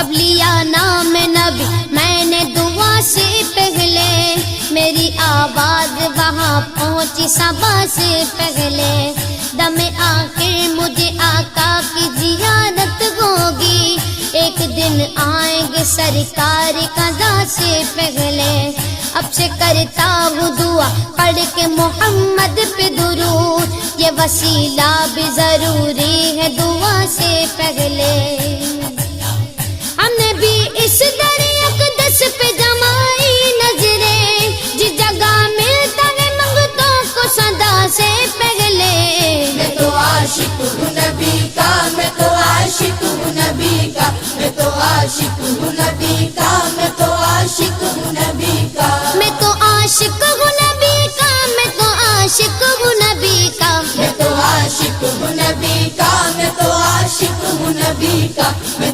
جب لیا نام نبی میں نے دعا سے پہلے، میری آواز وہاں پہنچی صبا سے پہلے، دم آخر مجھے آقا کی زیارت ہوگی، ایک دن آئیں گے سرکار قضا سے پہلے، اب سے کرتا ہوں دعا پڑھ کے محمد پہ درود، یہ وسیلہ بھی ضروری ہے دعا سے پہلے۔ ہم نے بھی اس در اقدس پہ جمائی نظریں، جس جگہ ملتا ہے منگتوں کو صدا سے پہلے، میں تو عاشق ہوں نبی کا، میں تو عاشق ہوں نبی کا، میں تو عاشق ہوں نبی کا، میں تو عاشق ہوں نبی کا، میں تو عاشق ہوں نبی کا، میں تو عاشق ہوں نبی کا، میں تو عاشق ہوں نبی کا، میں تو عاشق ہوں نبی کا۔